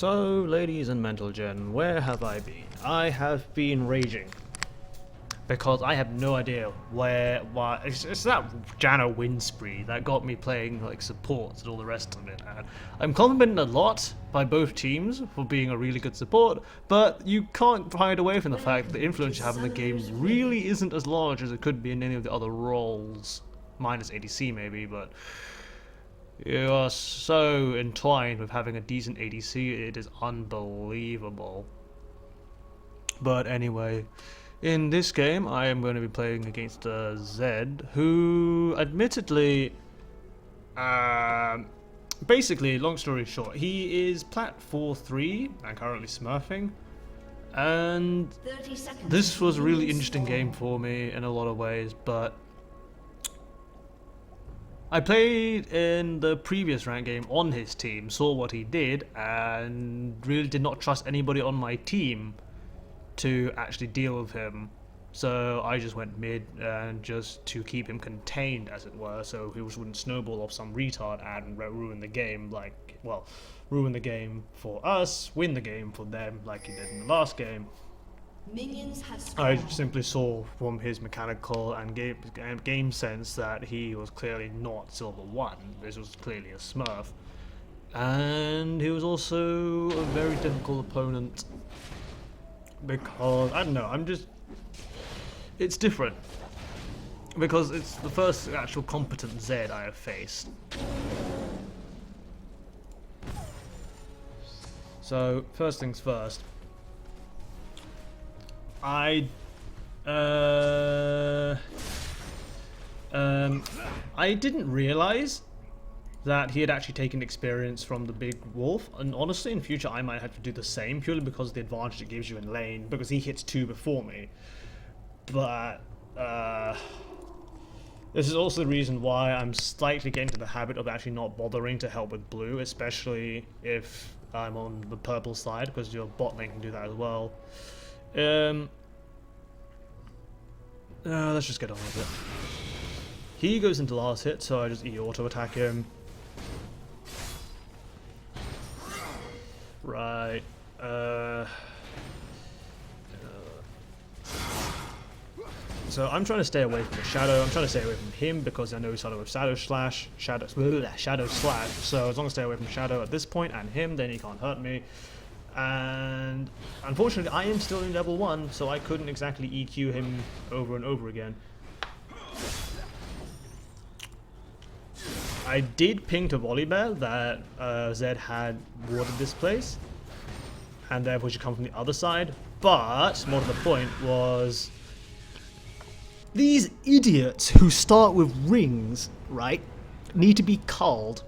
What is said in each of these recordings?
So, ladies and mental gen, where have I been? I have been raging. Because I have no idea why. It's that Jano win spree that got me playing like supports and all the rest of it. And I'm complimented a lot by both teams for being a really good support, but you can't hide away from the fact that the influence you have in the game really isn't as large as it could be in any of the other roles. Minus ADC maybe, but you are so entwined with having a decent ADC, it is unbelievable. But anyway, in this game I am going to be playing against Zed, who admittedly, basically, long story short, he is Plat IV 3 and currently smurfing. And this was a really interesting game for me in a lot of ways, but I played in the previous rank game on his team, saw what he did, and really did not trust anybody on my team to actually deal with him. So I just went mid, and just to keep him contained, as it were, so he wouldn't snowball off some retard and ruin the game, like, well, ruin the game for us, win the game for them, like he did in the last game. I simply saw from his mechanical and game sense that he was clearly not Silver 1. This was clearly a smurf. And he was also a very difficult opponent because, I don't know, it's different. Because it's the first actual competent Zed I have faced. So, first things first. I didn't realize that he had actually taken experience from the big wolf, and honestly in future I might have to do the same purely because of the advantage it gives you in lane, because he hits 2 before me. But this is also the reason why I'm slightly getting to the habit of actually not bothering to help with blue, especially if I'm on the purple side, because your bot lane can do that as well. Let's just get on with it. He goes into last hit, so I just auto attack him. Right. So I'm trying to stay away from the shadow. I'm trying to stay away from him because I know he started with shadow slash. So as long as I stay away from shadow at this point and him, then he can't hurt me. And unfortunately I am still in level 1, so I couldn't exactly EQ him over and over again. I did ping to Volibear that Zed had warded this place and therefore should come from the other side, but more to the point was these idiots who start with rings, right, need to be culled,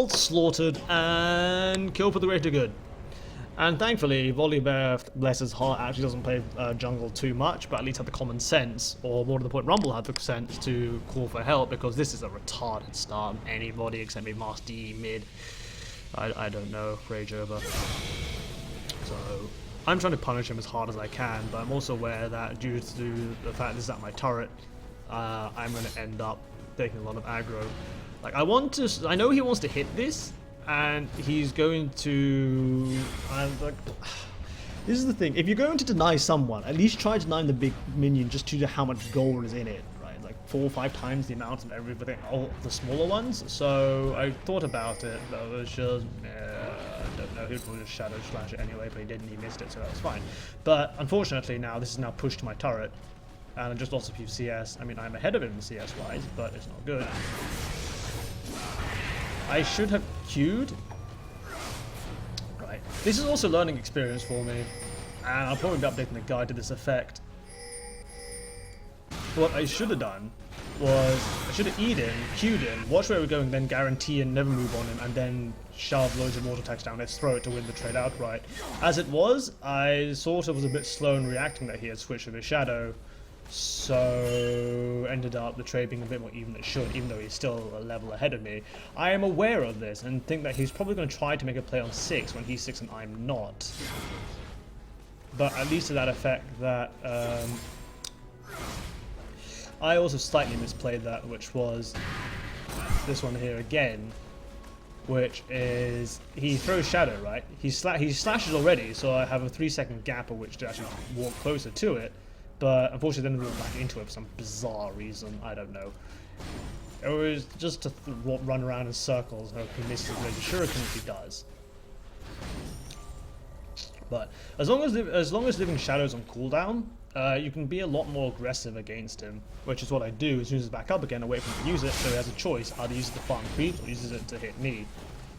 slaughtered, and killed for the greater good. And thankfully, Volibear, bless his heart, actually doesn't play jungle too much, but at least had the common sense, or more to the point, Rumble had the sense to call for help, because this is a retarded start. Anybody except maybe Master D mid, I don't know, rage over. So I'm trying to punish him as hard as I can, but I'm also aware that due to the fact this is at my turret, I'm going to end up taking a lot of aggro. Like, I know he wants to hit this, and he's going to, this is the thing, if you're going to deny someone, at least try denying the big minion just due to how much gold is in it, right? Like 4 or 5 times the amount of everything, all the smaller ones. So I thought about it, but it was just, I don't know, he'd probably just shadow slash it anyway, but he didn't, he missed it, so that was fine. But unfortunately now, this is now pushed to my turret, and I just lost a few CS. I mean, I'm ahead of him CS wise, but it's not good. I should have queued. Right. This is also learning experience for me, and I'll probably be updating the guide to this effect. What I should have done was, I should have E'd him, queued him, watch where we're going, then guarantee and never move on him, and then shove loads of mortal attacks down his throat to win the trade outright. As it was, I sort of was a bit slow in reacting that he had switched with his shadow, so ended up the trade being a bit more even than it should, even though he's still a level ahead of me. I am aware of this and think that he's probably going to try to make a play on 6 when he's 6 and I'm not. But at least to that effect that I also slightly misplayed that, which was this one here again. which is he throws shadow, right? He slashes already, so I have a 3-second gap of which to actually walk closer to it. But unfortunately, then we walk back into it for some bizarre reason. I don't know. It was just to run around in circles and hope he misses the shuriken if he does. But as long as Living Shadow's on cooldown, you can be a lot more aggressive against him, which is what I do as soon as it's back up again. I wait for him to use it, so he has a choice: either uses it to farm creeps or uses it to hit me.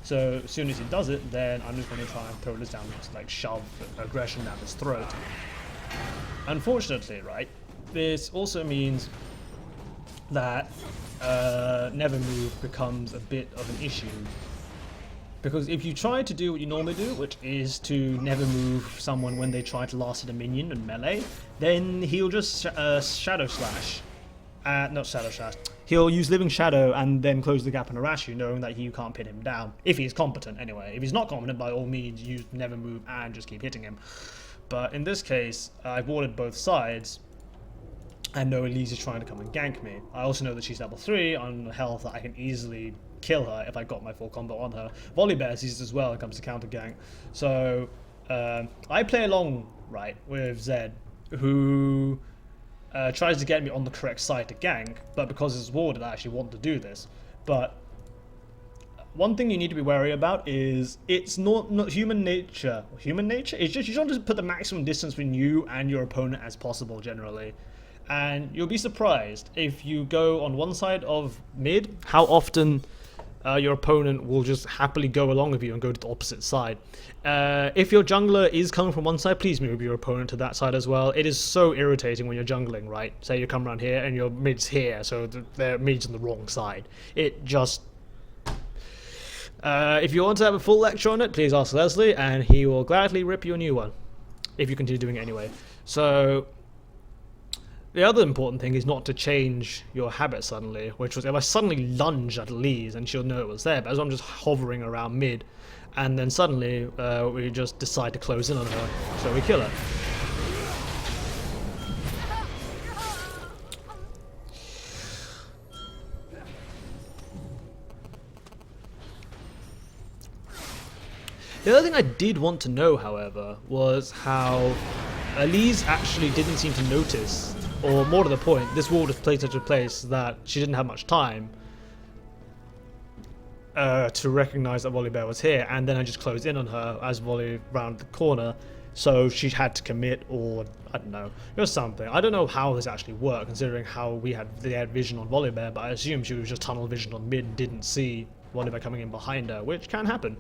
So as soon as he does it, then I'm just going to try and throw this down, just like shove aggression down his throat. Unfortunately, right, this also means that never move becomes a bit of an issue. Because if you try to do what you normally do, which is to never move someone when they try to last hit a minion and melee, then he'll just shadow slash. Not shadow slash. He'll use Living Shadow and then close the gap and harass you, knowing that you can't pin him down. If he's competent, anyway. If he's not competent, by all means, use never move and just keep hitting him. But in this case, I've warded both sides, and know Elise is trying to come and gank me. I also know that she's level 3 on health that I can easily kill her if I got my full combo on her. Volibear sees it as well and comes to counter gank. So I play along, right, with Zed, who tries to get me on the correct side to gank, but because it's warded, I actually want to do this. But one thing you need to be wary about is it's not human nature. Human nature? It's just you want to put the maximum distance between you and your opponent as possible, generally. And you'll be surprised if you go on one side of mid, how often your opponent will just happily go along with you and go to the opposite side. If your jungler is coming from one side, please move your opponent to that side as well. It is so irritating when you're jungling, right? Say you come around here and your mid's here, so their mid's on the wrong side. It just... if you want to have a full lecture on it, please ask Leslie, and he will gladly rip you a new one, if you continue doing it anyway. So... the other important thing is not to change your habit suddenly, which was if I suddenly lunge at Elise and she'll know it was there, but as I'm just hovering around mid, and then suddenly we just decide to close in on her, so we kill her. The other thing I did want to know, however, was how Elise actually didn't seem to notice, or more to the point, this wall was placed into a place that she didn't have much time to recognize that Volibear was here, and then I just closed in on her as Volley round the corner, so she had to commit, or I don't know, it was something. I don't know how this actually worked, considering how they had vision on Volibear, but I assume she was just tunnel vision on mid and didn't see Volibear coming in behind her, which can happen.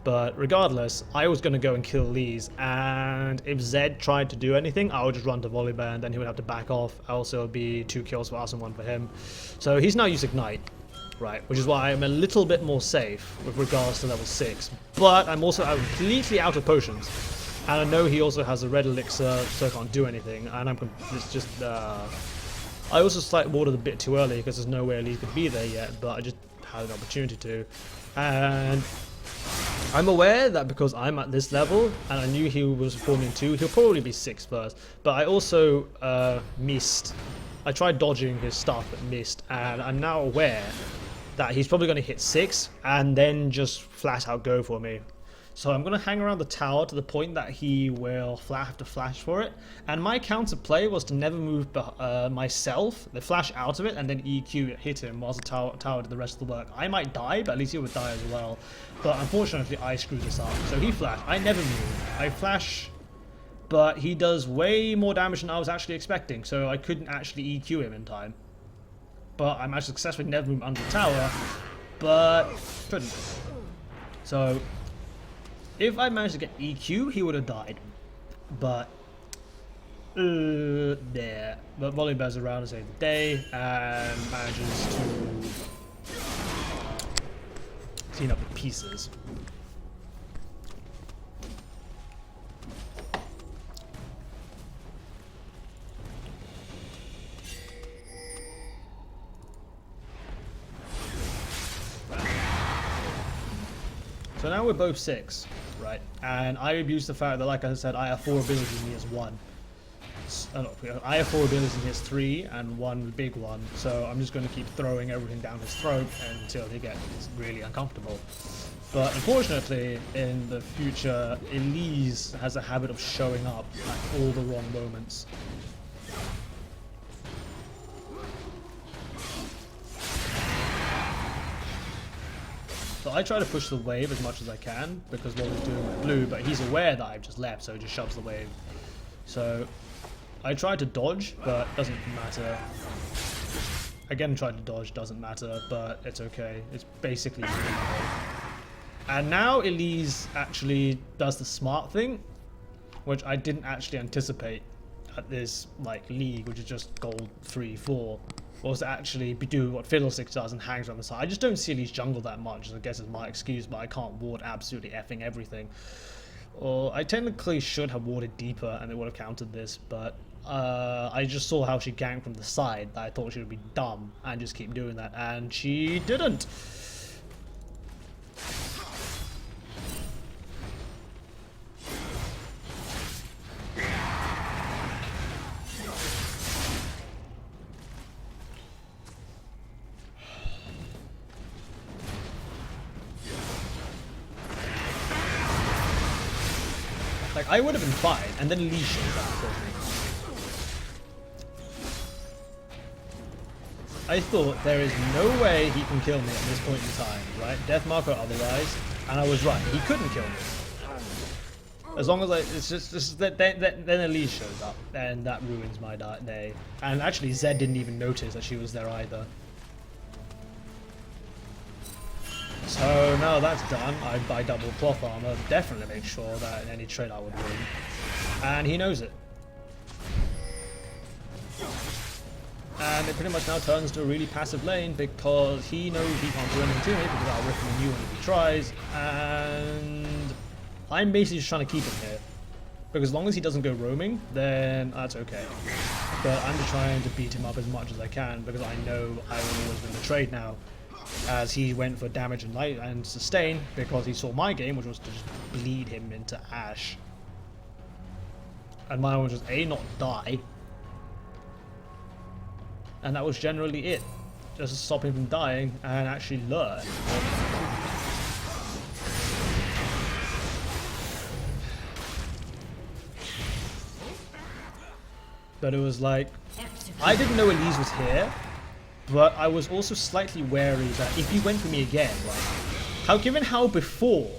But regardless, I was going to go and kill Elise, and if Zed tried to do anything, I would just run to Volibear, and then he would have to back off. Also, it would be 2 kills for us and 1 for him. So he's now used Ignite, right, which is why I'm a little bit more safe with regards to level 6. But I'm also completely out of potions, and I know he also has a red elixir, so I can't do anything. And it's just I also slightly warded a bit too early because there's no way Elise could be there yet, but I just had an opportunity to, and I'm aware that because I'm at this level, and I knew he was forming 2, he'll probably be 6 first, but I also missed. I tried dodging his stuff but missed, and I'm now aware that he's probably going to hit 6 and then just flat out go for me. So I'm going to hang around the tower to the point that he will have to flash for it. And my counter play was to never move myself, the flash out of it, and then EQ it, hit him whilst the tower did the rest of the work. I might die, but at least he would die as well. But unfortunately, I screwed this up. So he flashed. I never move. I flash, but he does way more damage than I was actually expecting. So I couldn't actually EQ him in time. But I managed to successfully never move under the tower, but couldn't. So if I managed to get EQ, he would have died. But there. But Volibear's around to save the day and manages to clean up the pieces. So now we're both 6, right? And I abuse the fact that, like I said, I have 4 abilities and he has 1. I have 4 abilities and he has 3 and 1 big one, so I'm just going to keep throwing everything down his throat until he gets really uncomfortable. But unfortunately, in the future, Elise has a habit of showing up at all the wrong moments. So I try to push the wave as much as I can, because what he's doing with blue, but he's aware that I've just left, so he just shoves the wave. So I tried to dodge, but it doesn't matter. Again, tried to dodge, doesn't matter, but it's okay. It's basically zero. And now Elise actually does the smart thing, which I didn't actually anticipate at this league, which is just gold 3-4, was to actually do what Fiddlesticks does and hangs around the side. I just don't see Elise jungle that much, I guess is my excuse, but I can't ward absolutely effing everything. Or I technically should have warded deeper and it would have countered this, but I just saw how she ganked from the side that I thought she would be dumb and just keep doing that, and she didn't. I would have been fine, and then Lee shows up for me. I thought there is no way he can kill me at this point in time, right? Death marker otherwise, and I was right. He couldn't kill me. As long as it's just then Elise shows up, and that ruins my day. And actually, Zed didn't even notice that she was there either. So now that's done, I buy double cloth armor, definitely make sure that in any trade I would win. And he knows it. And it pretty much now turns to a really passive lane because he knows he can't do anything to me because I'll rip him a new one if he tries. And I'm basically just trying to keep him here. Because as long as he doesn't go roaming, then that's okay. But I'm just trying to beat him up as much as I can because I know I will always win the trade now. As he went for damage and light and sustain because he saw my game, which was to just bleed him into ash. And mine was just not die. And that was generally it. Just to stop him from dying and actually learn. But it was like, I didn't know Elise was here. But I was also slightly wary that if he went for me again, given how before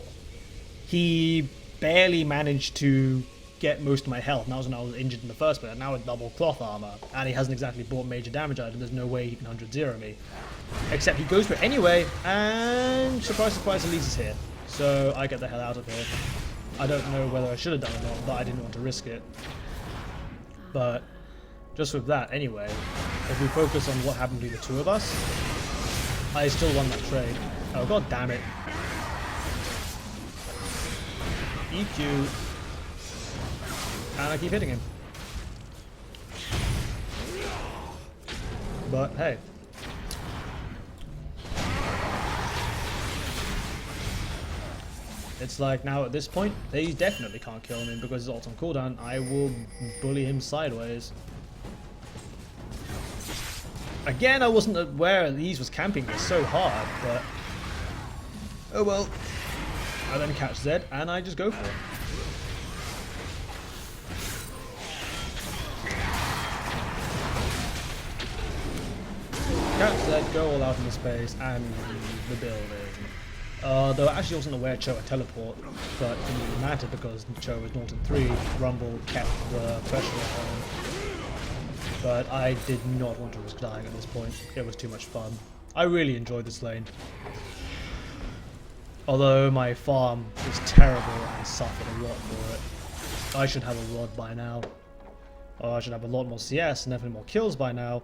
he barely managed to get most of my health, and that was when I was injured in the first place, and now with double cloth armor, and he hasn't exactly bought major damage out, and there's no way he can 100-0 me. Except he goes for it anyway, and surprise, surprise, Elise is here. So I get the hell out of here. I don't know whether I should have done it or not, but I didn't want to risk it. But just with that, anyway, if we focus on what happened between the two of us, I still won that trade. Oh, god damn it. EQ. And I keep hitting him. But hey. It's like now at this point, they definitely can't kill me because it's ult's on cooldown. I will bully him sideways. Again, I wasn't aware Elise was camping me so hard, but oh well. I then catch Zed and I just go for it. Catch Zed, go all out in the space and the building. Though I actually wasn't aware Cho would teleport, but it didn't really matter because Cho was 0-3, Rumble kept the pressure on. But I did not want to risk dying at this point. It was too much fun. I really enjoyed this lane. Although my farm was terrible and suffered a lot for it. I should have a rod by now. Or I should have a lot more CS and definitely more kills by now.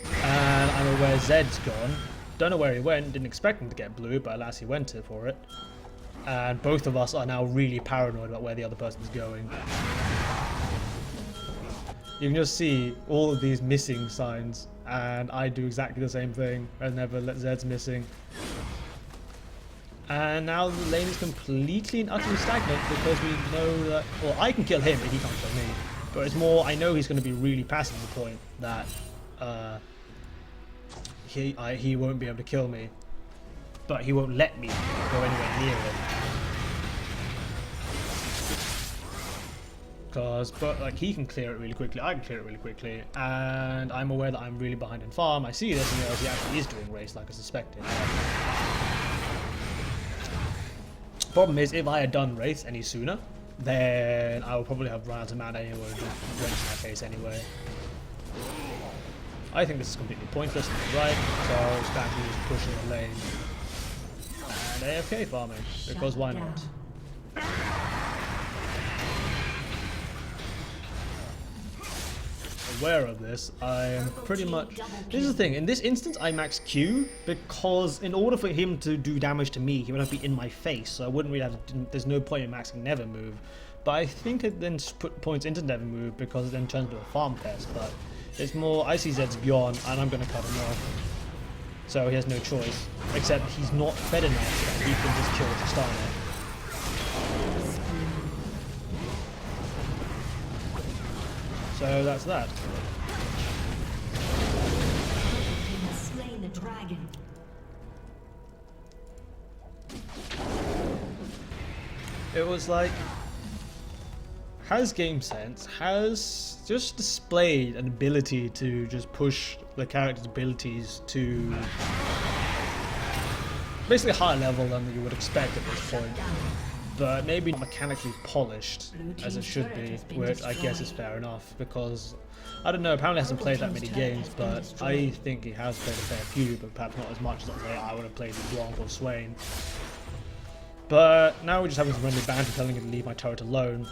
And I'm aware Zed's gone. Don't know where he went, didn't expect him to get blue, but alas he went for it. And both of us are now really paranoid about where the other person's going. You can just see all of these missing signs, and I do exactly the same thing. Whenever Zed's missing. And now the lane is completely and utterly stagnant because we know that... Well, I can kill him, but he can't kill me. But it's more, I know he's going to be really passive to the point that he won't be able to kill me. But he won't let me go anywhere near him. But like, he can clear it really quickly, I can clear it really quickly, and I'm aware that I'm really behind in farm. I see this and realize he actually is doing race like I suspected. Problem is, if I had done race any sooner, then I would probably have run out of mana and it would have just wrenched my face anyway. I think this is completely pointless, right? So it's back to just pushing the lane and AFK farming, because why not? Aware of this, I am pretty much... This is the thing, in this instance I max Q because in order for him to do damage to me, he would have to be in my face, so I wouldn't really have to... There's no point in maxing Never Move. But I think it then put points into Never Move because it then turns into a farm test, but it's more, I see Zed's beyond and I'm going to cut him off. So he has no choice, except he's not fed enough that he can just kill to start it. So that's that. Slain the dragon. It was like, has Game Sense has just displayed an ability to just push the character's abilities to basically a higher level than you would expect at this point. But maybe not mechanically polished as it should be, which I guess is fair enough, because, I don't know, apparently hasn't played that many games, but I think he has played a fair few, but perhaps not as much as I would have played with Blanc or Swain. But now we're just having some friendly banter telling him to leave my turret alone.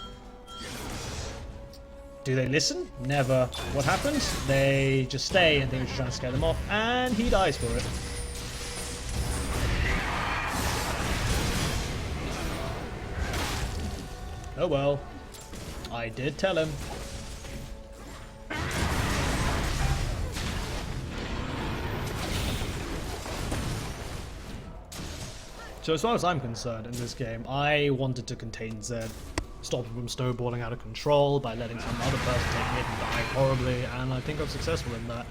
Do they listen? Never. What happens? They just stay and think we're just trying to scare them off, and he dies for it. Oh well, I did tell him. So as far as I'm concerned in this game, I wanted to contain Zed, stop him from snowballing out of control by letting some other person take it and die horribly, and I think I'm successful in that.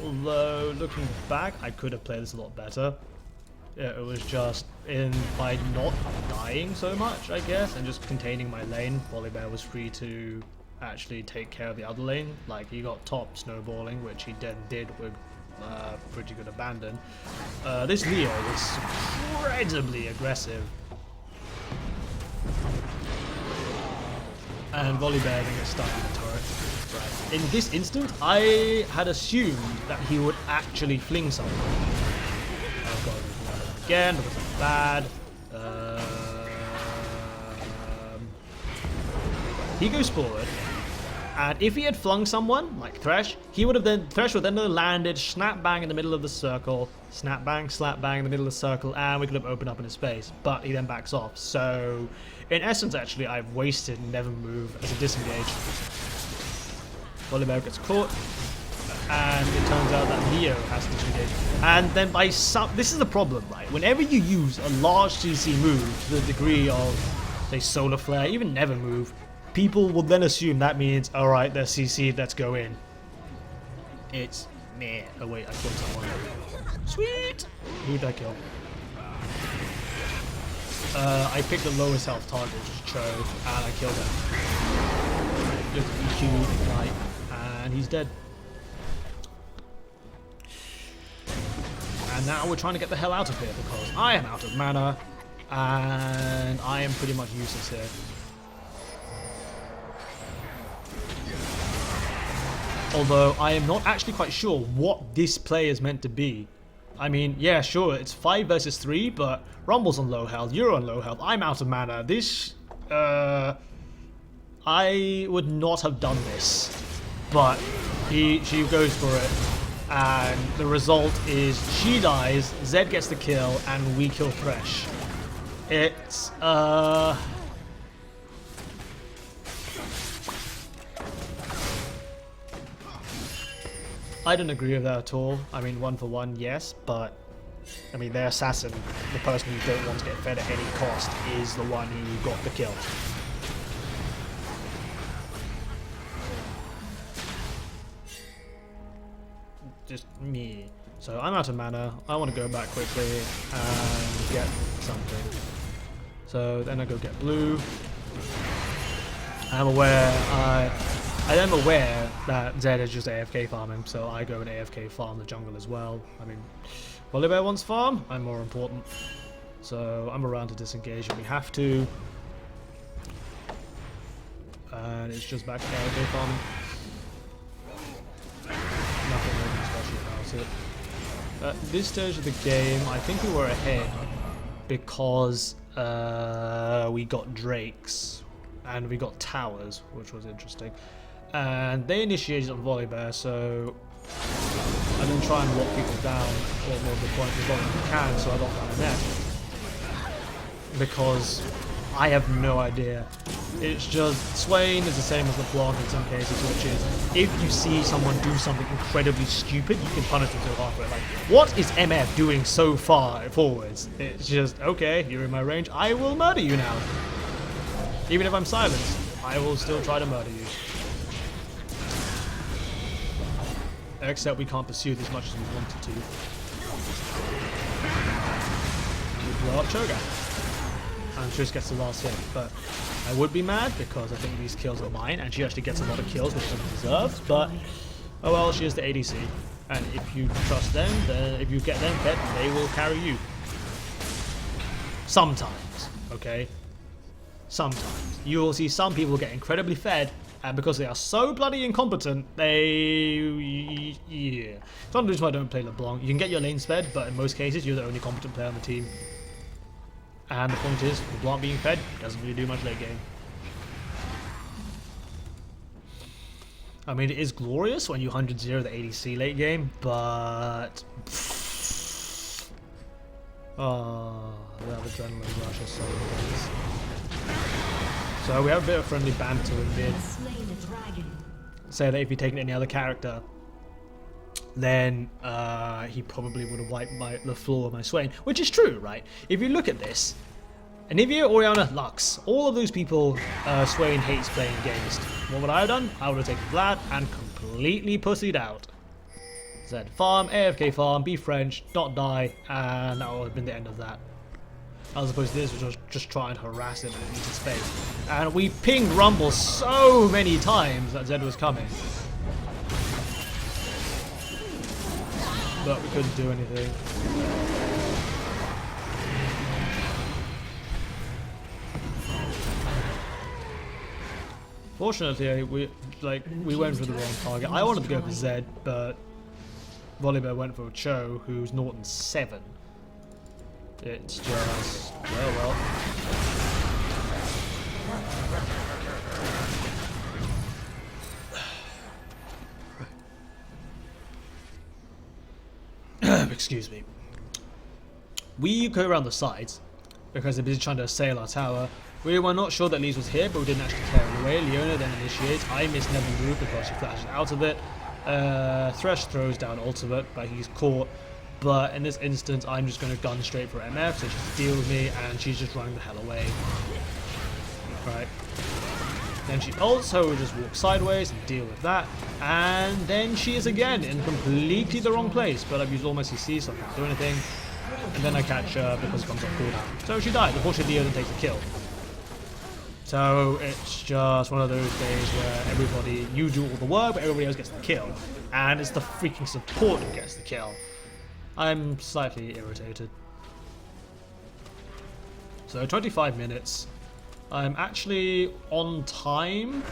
Although, looking back, I could have played this a lot better. Yeah, it was just by not dying so much, I guess, and just containing my lane. Volibear was free to actually take care of the other lane. Like, he got top snowballing, which he then did with pretty good abandon. This Leo was incredibly aggressive. And Volibear then gets stuck in the turret. Right. In this instance, I had assumed that he would actually fling someone. Oh god. Again, because I'm bad. He goes forward, and if he had flung someone like Thresh, Thresh would then have landed snap bang in the middle of the circle, snap bang, slap bang in the middle of the circle, and we could have opened up in his face. But he then backs off. So, in essence, actually, I've wasted Never Move as a disengage. Volibear gets caught. And it turns out that Leo has to disengage. And then by some... This is the problem, right? Whenever you use a large CC move to the degree of, say, Solar Flare, even Never Move, people will then assume that means, alright, they're CC'd, let's go in. It's meh. Oh wait, I killed someone. Sweet! Who did I kill? I picked the lowest health target, which is Cho, and I killed him. Look at EQ, Ignite, and he's dead. And now we're trying to get the hell out of here because I am out of mana and I am pretty much useless here. Although I am not actually quite sure what this play is meant to be. I mean, yeah, sure, it's 5 versus 3, but Rumble's on low health, you're on low health, I'm out of mana. This, I would not have done this, but she goes for it. And the result is she dies, Zed gets the kill, and we kill Thresh. It's, I don't agree with that at all. I mean, 1 for 1, yes, but I mean, their assassin, the person you don't want to get fed at any cost, is the one who got the kill. Just me. So I'm out of mana. I want to go back quickly and get something. So then I go get blue. I am aware that Zed is just AFK farming, so I go and AFK farm the jungle as well. I mean, Volibear wants farm, I'm more important. So I'm around to disengage if we have to. And it's just back to AFK farming. Nothing really special about it. At this stage of the game, I think we were ahead because we got drakes and we got towers, which was interesting. And they initiated on Volibear, so I didn't try and lock people down or more the point as long as we can, so I locked down a net. Because I have no idea. It's just, Swain is the same as the block in some cases, which is, if you see someone do something incredibly stupid, you can punish them so hard for it. Like, what is MF doing so far forwards? It's just, okay, you're in my range, I will murder you now. Even if I'm silenced, I will still try to murder you. Except we can't pursue it as much as we wanted to. We blow up Cho'Gath. And Trish gets the last hit, but I would be mad because I think these kills are mine, and she actually gets a lot of kills which she doesn't deserve, but oh well, she is the ADC, and if you trust them, then if you get them fed, they will carry you. Sometimes, okay? Sometimes. You will see some people get incredibly fed, and because they are so bloody incompetent, yeah. It's one of the reasons why I don't play LeBlanc. You can get your lanes fed, but in most cases, you're the only competent player on the team. And the point is, LeBlanc being fed doesn't really do much late game. I mean, it is glorious when you 100-0 the ADC late game, but... oh, that adrenaline rush is so intense. So we have a bit of friendly banter in mid. Say that if you take any other character, then he probably would have wiped the floor with my Swain, which is true, right? If you look at this, Anivia, Orianna, Lux, all of those people Swain hates playing against. What would I have done? I would have taken Vlad and completely pussied out. Said farm, AFK farm, be French, not die, and that would have been the end of that. As opposed to this, which was just try and harass him and eat his face. And we pinged Rumble so many times that Zed was coming. But we couldn't do anything. Fortunately, we went for the wrong target. I wanted to go for Zed, but Volibear went for Cho, who's Norton 7. It's just, well. Excuse me. We go around the sides because they're busy trying to assail our tower. We were not sure that Lee's was here, but we didn't actually clear it away. Leona then initiates. I miss n00b because she flashes out of it. Thresh throws down ultimate, but he's caught. But in this instance, I'm just going to gun straight for MF, so she's deal with me, and she's just running the hell away. Right. Then she ults, so we'll just walk sideways and deal with that. And then she is again in completely the wrong place, but I've used all my CC, so I can't do anything. And then I catch her because it comes off cooldown. So she died. Unfortunately, Leo didn't take the kill. So it's just one of those days where everybody, you do all the work, but everybody else gets the kill. And it's the freaking support who gets the kill. I'm slightly irritated. So 25 minutes. I'm actually on time.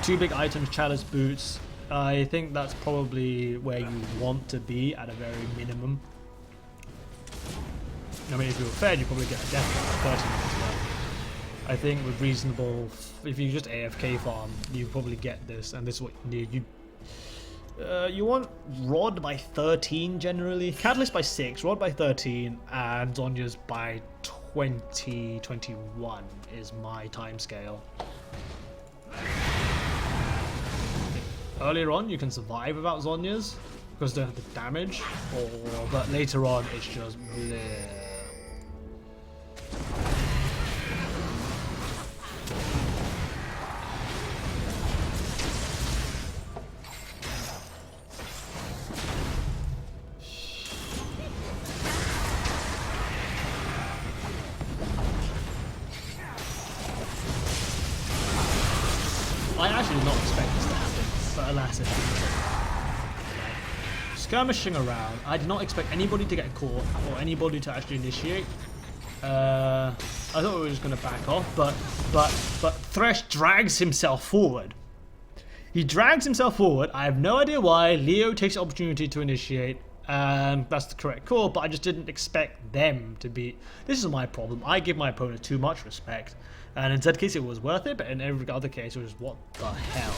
2 big items, chalice boots. I think that's probably where you want to be at a very minimum. I mean, if you were fed, you probably get a death in 30 minutes. But I think with reasonable, if you just AFK farm, you probably get this, and this is what you need. You want Rod by 13 generally, Catalyst by 6, Rod by 13, and Zhonya's by 2021 is my time scale. Earlier on, you can survive without Zhonya's, because they don't have the damage, but later on it's just bleh. I actually did not expect this to happen, but alas it did. Skirmishing around, I did not expect anybody to get caught or anybody to actually initiate. I thought we were just going to back off, but Thresh drags himself forward. He drags himself forward. I have no idea why. Leo takes the opportunity to initiate. That's the correct call, but I just didn't expect them to be... This is my problem. I give my opponent too much respect. And in that case it was worth it, but in every other case it was what the hell.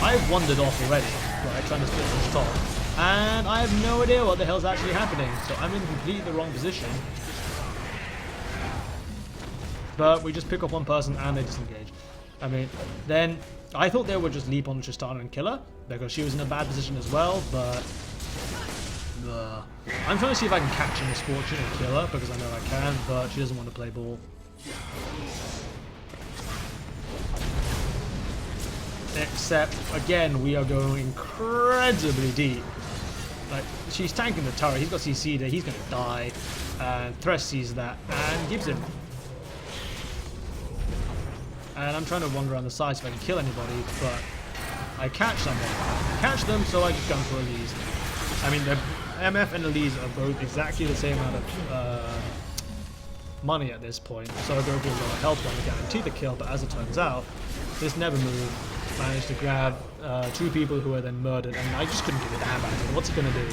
I've wandered off already, right, trying to split this top. And I have no idea what the hell's actually happening, so I'm in completely the wrong position. But we just pick up one person and they disengage. I mean, then I thought they would just leap on Tristana and kill her, because she was in a bad position as well, but... I'm trying to see if I can catch a misfortune and kill her, because I know I can, but she doesn't want to play ball. Except, again, we are going incredibly deep. Like, she's tanking the turret, he's got CC there, he's going to die. And Thresh sees that and gives him. And I'm trying to wander around the side so if I can kill anybody, but I catch someone. I catch them, so I just go for Elise. I mean, the MF and Elise are both exactly the same amount of money at this point, so I go for a lot of health to guarantee the kill, but as it turns out, this never moved. Managed to grab 2 people who were then murdered, and I just couldn't give a damn about it. What's he gonna do?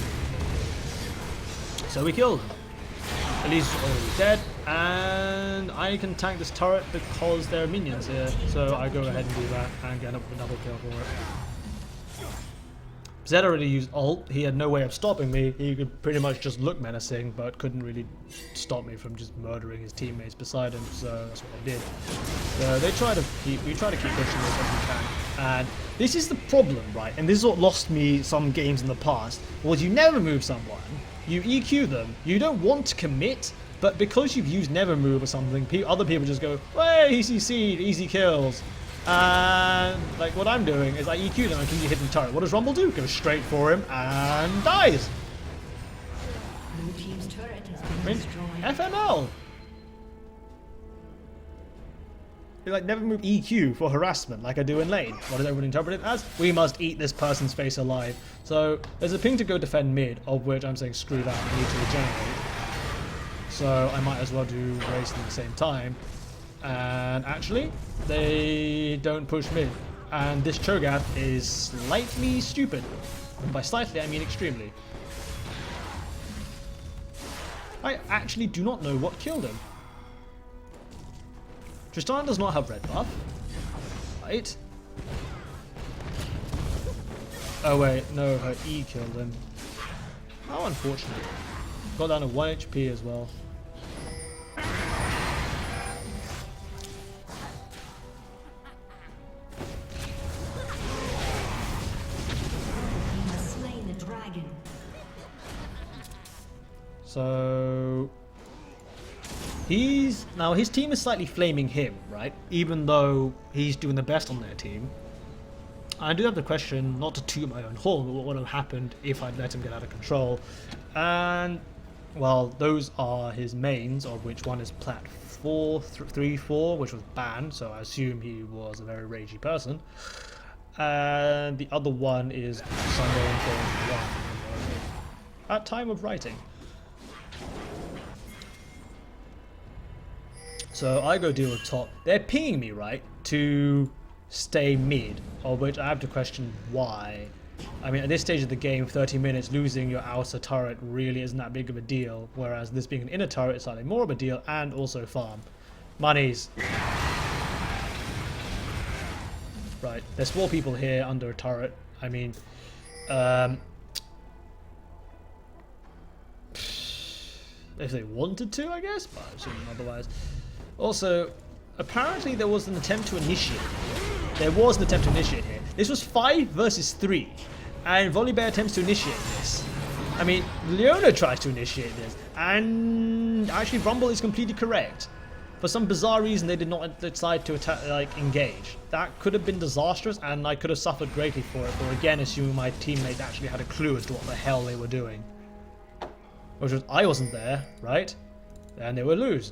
So we killed him. Elise is already dead, and I can tank this turret because there are minions here, so I go ahead and do that and get a double kill for it. Zed already used ult. He had no way of stopping me. He could pretty much just look menacing, but couldn't really stop me from just murdering his teammates beside him. So that's what I did. So we try to keep pushing this as we can. And this is the problem, right? And this is what lost me some games in the past. Was you never move someone, you EQ them. You don't want to commit, but because you've used never move or something, other people just go, "Hey, he CC'd, easy kills." And like what I'm doing is I EQ them and can hit the turret. What does Rumble do? Goes straight for him and dies. Blue team's turret has been destroyed. FML. You like never move EQ for harassment like I do in lane. What does everyone interpret it as? We must eat this person's face alive. So there's a ping to go defend mid, of which I'm saying screw that, I need to regenerate. So I might as well do race at the same time. And actually, they don't push mid. And this Cho'Gath is slightly stupid. And by slightly, I mean extremely. I actually do not know what killed him. Tristana does not have red buff. Right. Oh wait, no, her E killed him. How unfortunate. Got down to 1 HP as well. So his team is slightly flaming him, right? Even though he's doing the best on their team. I do have the question, not to toot my own horn, but what would have happened if I'd let him get out of control. And well, those are his mains, of which one is Plat 4, which was banned, so I assume he was a very ragey person. And the other one is somewhere in 1 at time of writing. So I go deal with top. They're pinging me, right, to stay mid, of which I have to question why. I mean, at this stage of the game, 30 minutes, losing your outer turret really isn't that big of a deal, whereas this being an inner turret is slightly more of a deal, and also farm. Monies. Right, there's 4 people here under a turret. I mean, if they wanted to, I guess, but I assume otherwise. Also, apparently there was an attempt to initiate. There was an attempt to initiate here. This was 5 versus 3. And Volibear attempts to initiate this. I mean, Leona tries to initiate this, and actually Rumble is completely correct. For some bizarre reason, they did not decide to attack, engage. That could have been disastrous, and I could have suffered greatly for it. Or again, assuming my teammates actually had a clue as to what the hell they were doing, which was I wasn't there, right? And they would lose.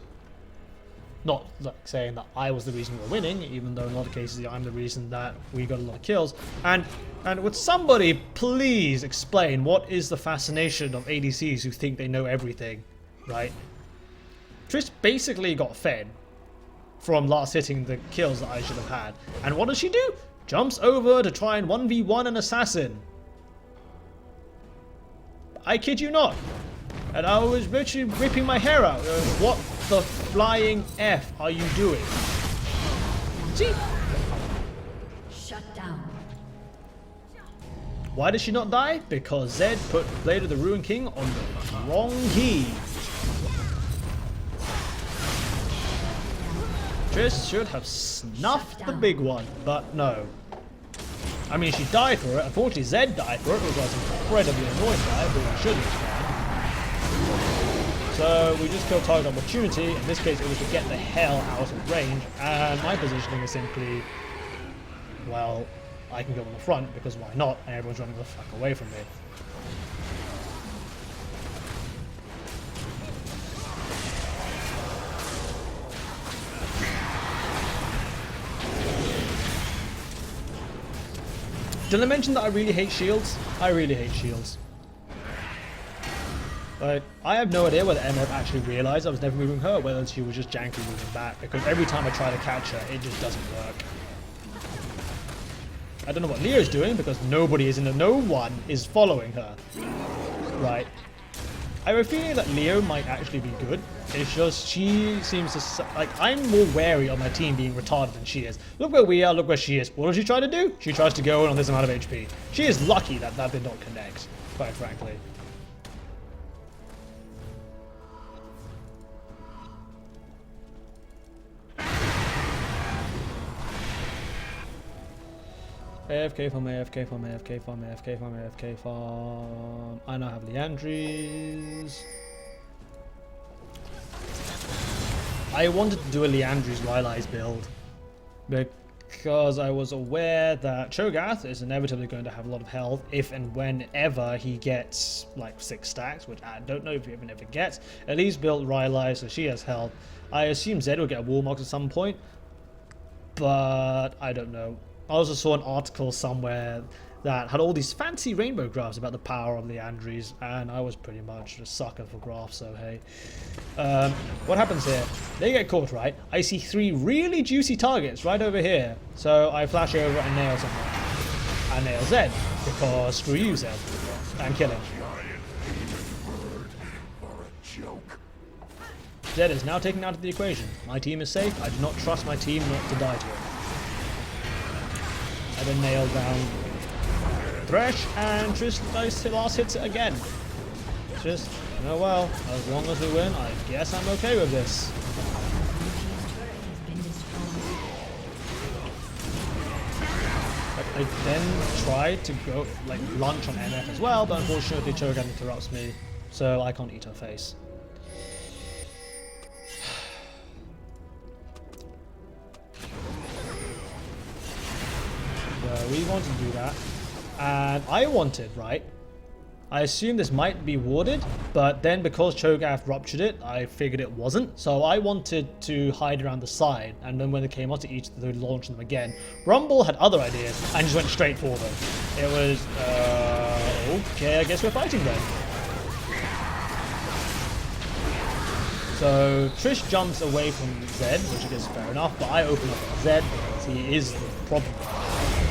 Not like saying that I was the reason we were winning, even though in a lot of cases I'm the reason that we got a lot of kills. And would somebody please explain what is the fascination of ADCs who think they know everything, right? Trish basically got fed from last hitting the kills that I should have had. And what does she do? Jumps over to try and 1v1 an assassin. I kid you not. And I was literally ripping my hair out. What the flying F are you doing? See? Shut down. Why did she not die? Because Zed put Blade of the Ruin King on the wrong key. Trish should have snuffed the big one, but no. I mean, she died for it. Unfortunately, Zed died for it, which I was incredibly annoyed by, but we shouldn't have. So we just killed target opportunity. In this case, it was to get the hell out of range, and my positioning is simply, well, I can go on the front because why not? And everyone's running the fuck away from me. Did I mention that I really hate shields? I really hate shields. Like, I have no idea whether n00b actually realised I was never moving her, whether she was just janky moving back, because every time I try to catch her, it just doesn't work. I don't know what Leo's doing, because no one is following her. Right. I have a feeling that Leo might actually be good. It's just she seems to... Like, I'm more wary of my team being retarded than she is. Look where we are, look where she is. What does she try to do? She tries to go in on this amount of HP. She is lucky that that did not connect, quite frankly. AFK farm, AFK farm, AFK farm, AFK farm, AFK farm. I now have Leandries. I wanted to do a Leandries Rylai's build because I was aware that Cho'Gath is inevitably going to have a lot of health if and whenever he gets like 6 stacks, which I don't know if he even ever gets. At least built Rylai so she has health. I assume Zed will get a Warmox at some point, but I don't know. I also saw an article somewhere that had all these fancy rainbow graphs about the power of Leandries, and I was pretty much a sucker for graphs, so hey. What happens here? They get caught, right? I see 3 really juicy targets right over here, so I flash over and nail someone. I nail Zed, because screw you, Zed, and kill him. Zed is now taken out of the equation. My team is safe. I do not trust my team not to die to it. I then nail down Thresh, and Trish last hits it again. Just, oh well, as long as we win, I guess I'm okay with this. I then tried to go like lunch on NF as well, but unfortunately Cho'Gath interrupts me, so I can't eat her face. We wanted to do that, and I wanted, right? I assumed this might be warded, but then because Cho'Gath ruptured it, I figured it wasn't. So I wanted to hide around the side, and then when they came out to each, they would launch them again. Rumble had other ideas and just went straight for them. It was, okay, I guess we're fighting then. So Trish jumps away from Zed, which I guess is fair enough, but I open up Zed because he is the problem.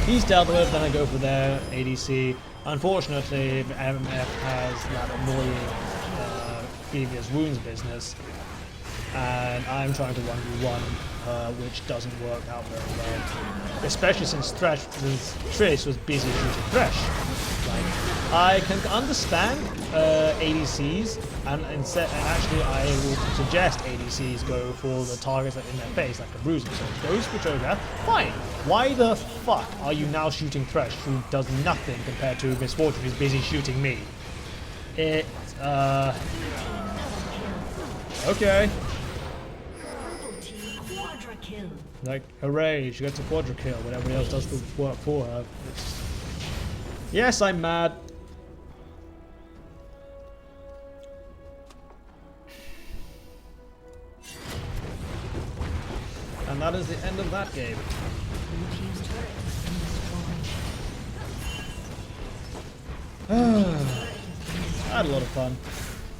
He's dealt with, then I go for their ADC. Unfortunately, MF has that annoying previous wounds business, and and I'm trying to 1v1 her, which doesn't work out very well. Especially since Trish was busy shooting Thresh. Like, I can understand ADCs, and actually I will suggest ADCs go for the targets that are in their face, like a bruiser. So go switch over, fine. Why the fuck are you now shooting Thresh, who does nothing compared to Miss Fortune, who's busy shooting me? Okay. Quadra kill. Like, hooray, she gets a quadra kill when everybody else does the work for her. Yes, I'm mad. And that is the end of that game. Blue team's turret has been destroyed. I had a lot of fun.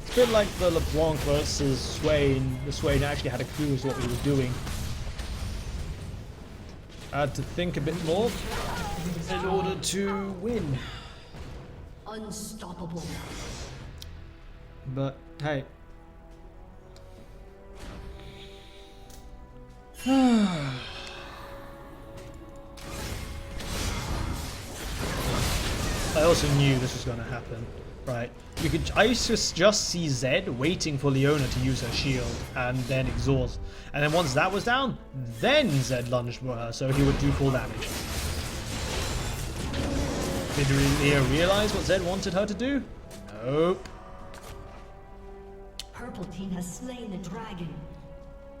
It's a bit like the LeBlanc versus Swain. The Swain actually had a clue as to what we were doing. I had to think a bit more in order to win. Unstoppable. But hey. I also knew this was going to happen, right? I used to just see Zed waiting for Leona to use her shield and then exhaust. And then once that was down, then Zed lunged for her, so he would do full damage. Did Leona realize what Zed wanted her to do? Nope. Purple team has slain the dragon.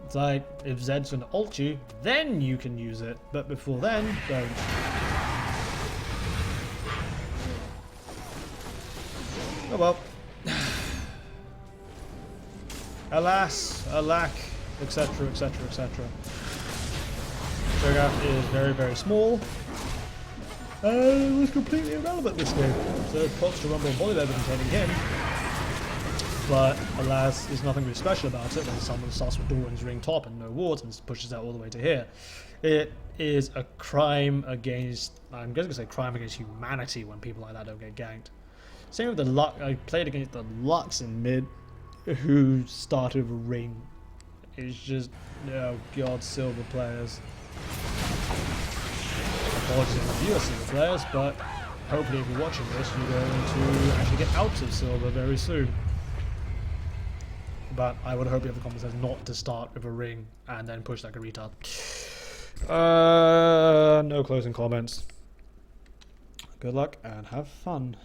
It's like, if Zed's going to ult you, then you can use it. But before then, don't. Oh well. Alas, alack, etc, etc, etc. Cho'Gath is very, very small. It was completely irrelevant this game. So props to Rumble and Bollywood for containing him. But alas, there's nothing really special about it when someone starts with Doran's ring top and no wards and pushes that all the way to here. It is a crime against, I'm going to say crime against humanity when people like that don't get ganked. Same with the Lux. I played against the Lux in mid, who started with a ring. It's just, oh god, silver players. Apologies if you are silver players, but hopefully if you're watching this, you're going to actually get out of silver very soon. But I would hope you have the confidence not to start with a ring and then push like a retard. No closing comments. Good luck and have fun.